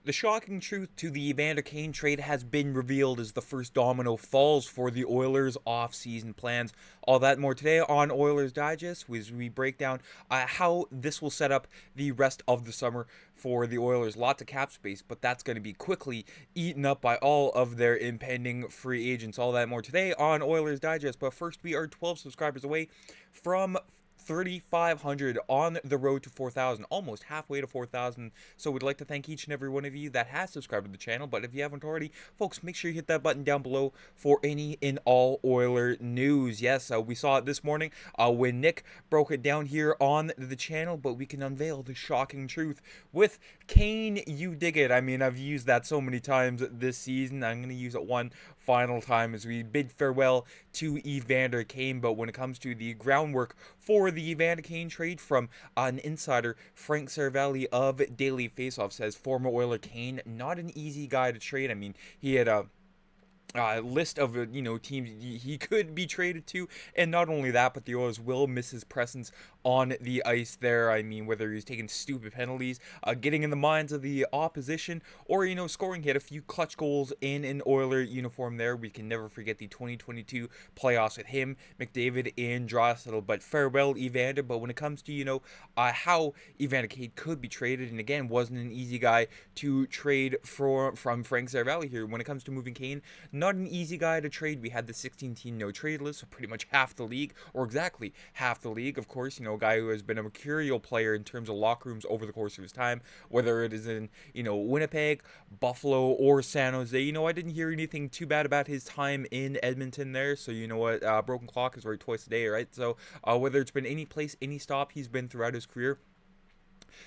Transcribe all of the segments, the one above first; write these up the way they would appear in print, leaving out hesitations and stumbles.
The shocking truth to the Evander Kane trade has been revealed as the first domino falls for the Oilers' off-season plans. All that and more today on Oilers Digest as we break down how this will set up the rest of the summer for the Oilers. Lots of cap space, but that's going to be quickly eaten up by all of their impending free agents. All that and more today on Oilers Digest. But first, we are 12 subscribers away from 3,500 on the road to 4,000, almost halfway to 4,000. So we'd like to thank each and every one of you that has subscribed to the channel. But if you haven't already, folks, make sure you hit that button down below for any and all Oiler news. Yes, we saw it this morning when Nick broke it down here on the channel, but we can unveil the shocking truth with Kane, you dig it. I mean, I've used that so many times this season. I'm going to use it one final time as we bid farewell to Evander Kane. But when it comes to the groundwork for the Evander Kane trade from an insider, Frank Cervelli of Daily Faceoff says former Oiler Kane, not an easy guy to trade. I mean, he had a list of teams he could be traded to, and not only that, but the Oilers will miss his presence on the ice there. I mean, whether he's taking stupid penalties, getting in the minds of the opposition, or scoring, hit a few clutch goals in an Oiler uniform there. We can never forget the 2022 playoffs with him, McDavid, and Draisaitl. But farewell, Evander. But when it comes to how Evander Kane could be traded, and again, wasn't an easy guy to trade from Frank Cervelli here. When it comes to moving Kane, not an easy guy to trade. We had the 16-team no-trade list, so pretty much half the league, or exactly half the league. Of course, a guy who has been a mercurial player in terms of locker rooms over the course of his time, whether it is in, Winnipeg, Buffalo, or San Jose. I didn't hear anything too bad about his time in Edmonton there, so you know what, broken clock is right twice a day, right? So whether it's been any place, any stop he's been throughout his career.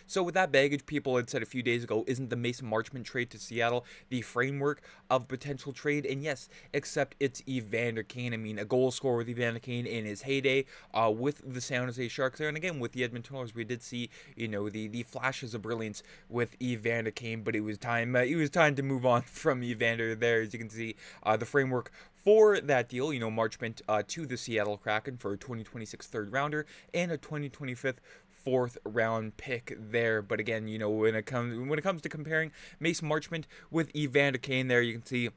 So with that baggage, people had said a few days ago, isn't the Mason Marchment trade to Seattle the framework of potential trade? And yes, except it's Evander Kane. I mean, a goal scorer with Evander Kane in his heyday with the San Jose Sharks there. And again, with the Edmonton Oilers, we did see, the flashes of brilliance with Evander Kane, but it was time to move on from Evander there. As you can see, the framework for that deal, Marchment to the Seattle Kraken for a 2026 third rounder and a 2025 fourth round pick there. But again, when it comes to comparing Mason Marchment with Evander Kane there, you can see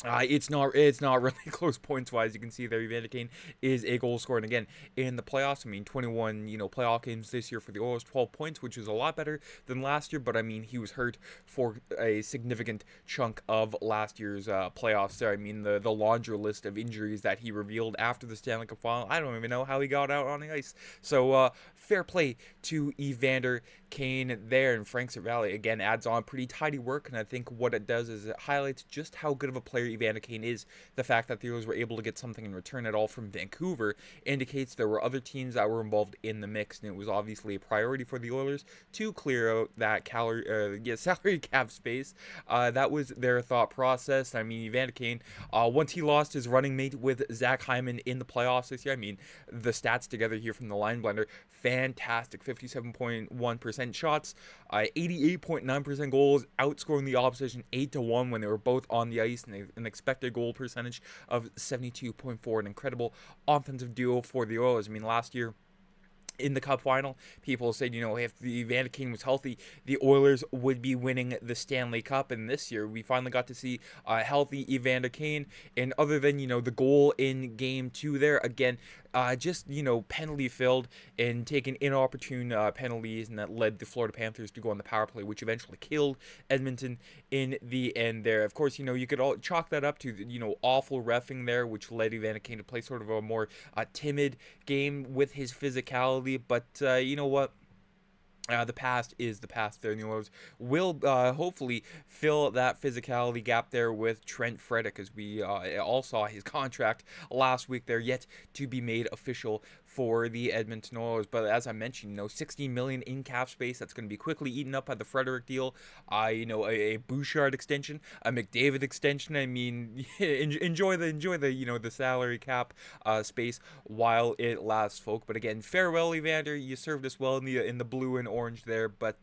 it's not really close points wise. You can see there Evander Kane is a goal scorer, and again in the playoffs, I mean 21 playoff games this year for the Oilers, 12 points, which is a lot better than last year. But I mean, he was hurt for a significant chunk of last year's playoffs there. I mean, the laundry list of injuries that he revealed after the Stanley Cup final, I don't even know how he got out on the ice. So fair play to Evander Kane there. And Frank Cervelli again adds on pretty tidy work, and I think what it does is it highlights just how good of a player Evander Kane is. The fact that the Oilers were able to get something in return at all from Vancouver indicates there were other teams that were involved in the mix, and it was obviously a priority for the Oilers to clear out that salary cap space. That was their thought process. I mean, Evander Kane, once he lost his running mate with Zach Hyman in the playoffs this year, I mean, the stats together here from the line blender, fantastic. 57.1% shots, 88.9% goals, outscoring the opposition 8-1 when they were both on the ice, and an expected goal percentage of 72.4. An incredible offensive duo for the Oilers. I mean, last year in the Cup final, people said, if the Evander Kane was healthy, the Oilers would be winning the Stanley Cup. And this year, we finally got to see a healthy Evander Kane. And other than, the goal in Game 2 there, again, just, penalty filled and taking inopportune penalties, and that led the Florida Panthers to go on the power play, which eventually killed Edmonton in the end there. Of course, you could all chalk that up to, awful reffing there, which led Evander Kane to play sort of a more timid game with his physicality. But you know what? The past is the past there, and the Oilers will hopefully fill that physicality gap there with Trent Frederick, as we all saw his contract last week there, yet to be made official for the Edmonton Oilers. But as I mentioned, $16 million in cap space that's going to be quickly eaten up by the Frederick deal. A Bouchard extension, a McDavid extension. I mean, enjoy the salary cap space while it lasts, folk. But again, farewell, Evander. You served us well in the blue and orange there, but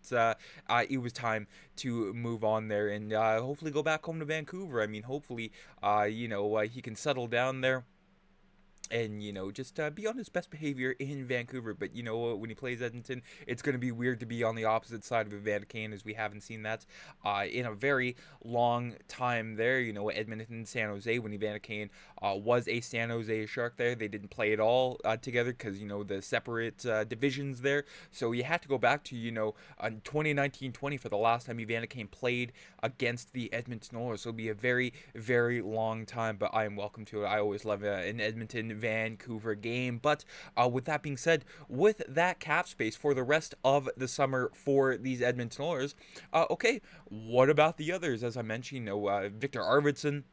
it was time to move on there and hopefully go back home to Vancouver. I mean, hopefully, he can settle down there and just be on his best behavior in Vancouver. But when he plays Edmonton, it's going to be weird to be on the opposite side of Evander Kane, as we haven't seen that in a very long time there. Edmonton, San Jose, when Evander Kane was a San Jose Shark there, they didn't play at all together because the separate divisions there. So you had to go back to 2019-20 for the last time Evander Kane played against the Edmonton Oilers. So it'll be a very, very long time, but I am welcome to it. I always love an Edmonton Vancouver game. But with that being said, with that cap space for the rest of the summer for these Edmonton Oilers, okay, what about the others? As I mentioned, Victor Arvidsson,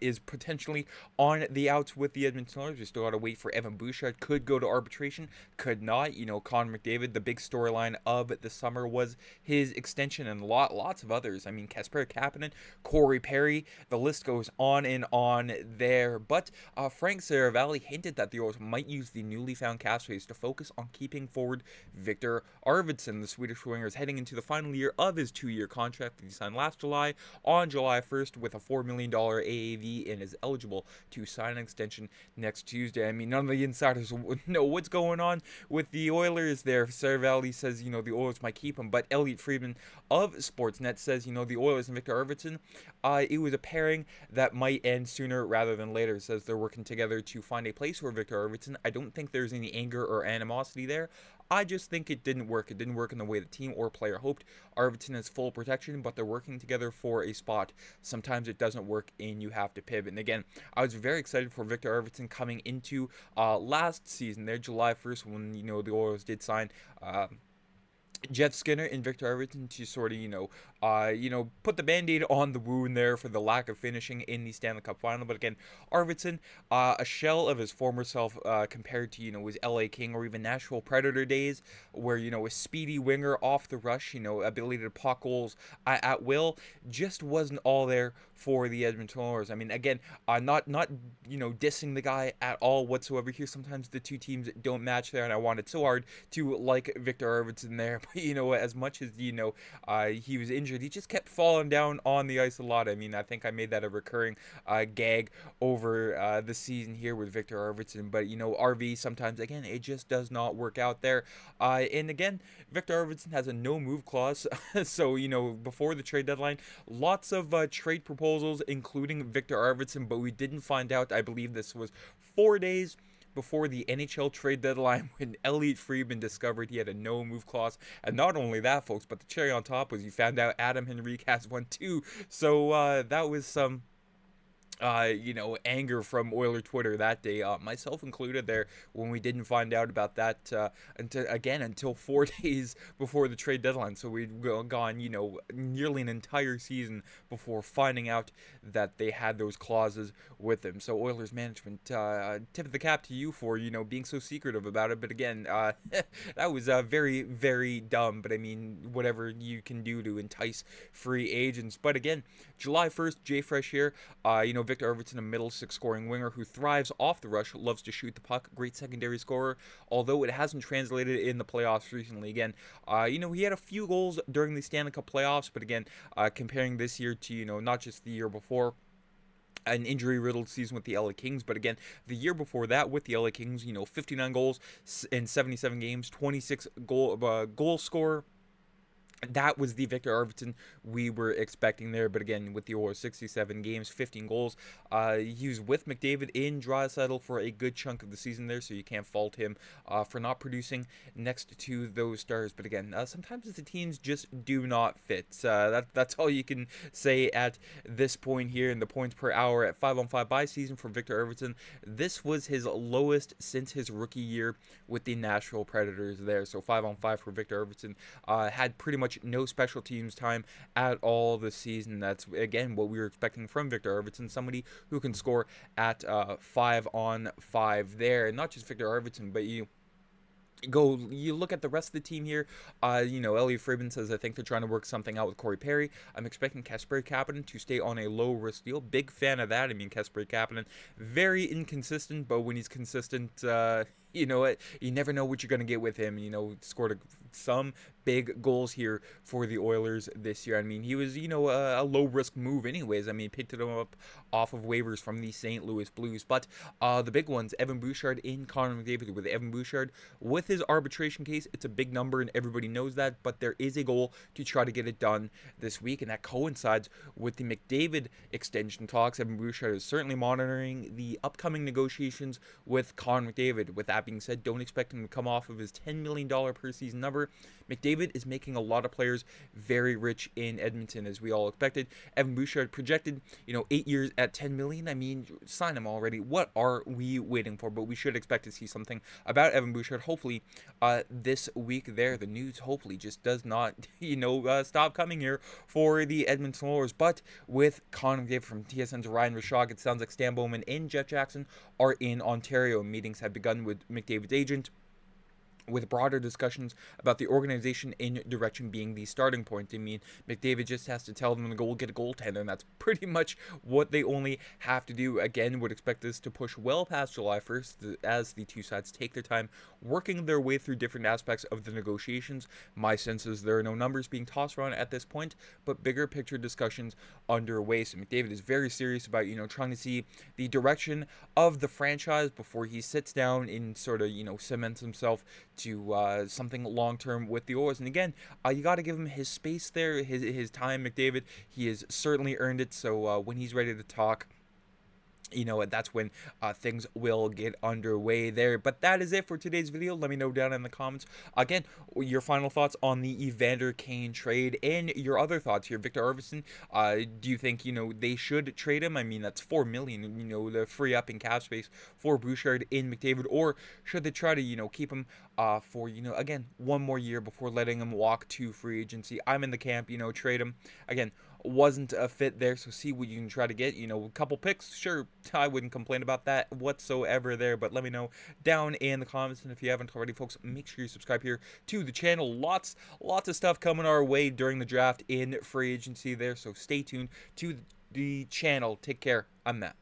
is potentially on the outs with the Edmonton Oilers. We still got to wait for Evan Bouchard. Could go to arbitration, could not. Connor McDavid, the big storyline of the summer was his extension, and lots of others. I mean, Kasper Kapanen, Corey Perry, the list goes on and on there. But Frank Saravalli hinted that the Oilers might use the newly found cap space to focus on keeping forward Victor Arvidsson. The Swedish winger is heading into the final year of his 2-year contract that he signed last July on July 1st with a $4 million AAV and is eligible to sign an extension next Tuesday. I mean, none of the insiders know what's going on with the Oilers there. Saravalli says, the Oilers might keep him, but Elliot Friedman of Sportsnet says, the Oilers and Victor Arvidsson, it was a pairing that might end sooner rather than later. Says they're working together to find a place for Victor Arvidsson. I don't think there's any anger or animosity there. I just think it didn't work. It didn't work in the way the team or player hoped. Arvidsson has full protection, but they're working together for a spot. Sometimes it doesn't work, and you have to pivot. And again, I was very excited for Victor Arvidsson coming into last season there, July 1st, when, the Oilers did sign Jeff Skinner and Victor Arvidsson to sort of, put the Band-Aid on the wound there for the lack of finishing in the Stanley Cup final. But again, Arvidsson, a shell of his former self compared to, his LA King or even Nashville Predator days, where, a speedy winger off the rush, ability to puck goals at will, just wasn't all there for the Edmonton Oilers. I mean, again, not dissing the guy at all whatsoever here. Sometimes the two teams don't match there, and I wanted so hard to like Victor Arvidsson there. But, as much as, he was injured, he just kept falling down on the ice a lot. I mean, I think I made that a recurring gag over the season here with Victor Arvidsson. But, RV, sometimes, again, it just does not work out there. And again, Victor Arvidsson has a no-move clause. So, before the trade deadline, lots of trade proposals, including Victor Arvidsson, but we didn't find out. I believe this was 4 days before the NHL trade deadline when Elliot Friedman discovered he had a no-move clause. And not only that, folks, but the cherry on top was you found out Adam Henrique has one too. So that was some anger from Oiler Twitter that day, myself included there, when we didn't find out about that until 4 days before the trade deadline. So we'd gone, nearly an entire season before finding out that they had those clauses with them. So Oilers management, tip of the cap to you for, being so secretive about it. But again, that was very, very dumb. But I mean, whatever you can do to entice free agents. But again, July 1st, Jay Fresh here, Victor Arvidsson, a middle six scoring winger who thrives off the rush, loves to shoot the puck, great secondary scorer, although it hasn't translated in the playoffs recently. Again, he had a few goals during the Stanley Cup playoffs, but again, comparing this year to, not just the year before, an injury-riddled season with the LA Kings, but again, the year before that with the LA Kings, 59 goals in 77 games, 26 goal scorer. That was the Victor Arvidsson we were expecting there. But again, with the Oilers, 67 games, 15 goals. He was with McDavid in Draisaitl for a good chunk of the season there, so you can't fault him for not producing next to those stars. But again, sometimes the teams just do not fit. That's all you can say at this point here in the points per hour at 5-on-5 by season for Victor Arvidsson. This was his lowest since his rookie year with the Nashville Predators there. So 5-on-5 for Victor Arvidsson. Had pretty much no special teams time at all this season. That's, again, what we were expecting from Victor Arvidsson, somebody who can score at 5-on-5 there. And not just Victor Arvidsson, but you look at the rest of the team here. Elliot Friedman says, I think they're trying to work something out with Corey Perry. I'm expecting Kasper Kapanen to stay on a low-risk deal. Big fan of that. I mean, Kasper Kapanen, very inconsistent, but when he's consistent, you know what? You never know what you're going to get with him. Scored some big goals here for the Oilers this year. I mean, he was, a low risk move, anyways. I mean, picked him up off of waivers from the St. Louis Blues. But the big ones, Evan Bouchard in Connor McDavid. With Evan Bouchard, with his arbitration case, it's a big number, and everybody knows that. But there is a goal to try to get it done this week, and that coincides with the McDavid extension talks. Evan Bouchard is certainly monitoring the upcoming negotiations with Connor McDavid. With that being said, don't expect him to come off of his $10 million per season number. McDavid is making a lot of players very rich in Edmonton, as we all expected. Evan Bouchard projected, 8 years at $10 million. I mean, sign him already. What are we waiting for? But we should expect to see something about Evan Bouchard, hopefully, this week there. The news, hopefully, just does not, stop coming here for the Edmonton Oilers. But with Connor McDavid from TSN's Ryan Rishaug, it sounds like Stan Bowman and Jeff Jackson are in Ontario. Meetings have begun with McDavid's agent, with broader discussions about the organization in direction being the starting point. I mean, McDavid just has to tell them to go get a goaltender, and that's pretty much what they only have to do. Again, would expect this to push well past July 1st as the two sides take their time working their way through different aspects of the negotiations. My sense is there are no numbers being tossed around at this point, but bigger picture discussions underway. So McDavid is very serious about, trying to see the direction of the franchise before he sits down and sort of, cements himself to something long-term with the Oilers. And again, you got to give him his space there, his time, McDavid. He has certainly earned it. So when he's ready to talk, that's when things will get underway there. But that is it for today's video. Let me know down in the comments, again, your final thoughts on the Evander Kane trade and your other thoughts here. Victor Arvidsson, do you think, they should trade him? I mean, that's $4 million, the free up in cap space for Bouchard in McDavid, or should they try to, keep him for, again, one more year before letting him walk to free agency? I'm in the camp, trade him. Again, wasn't a fit there, so see what you can try to get. A couple picks, sure, I wouldn't complain about that whatsoever there, but let me know down in the comments. And if you haven't already, folks, make sure you subscribe here to the channel. Lots of stuff coming our way during the draft in free agency there, so stay tuned to the channel. Take care. I'm Matt.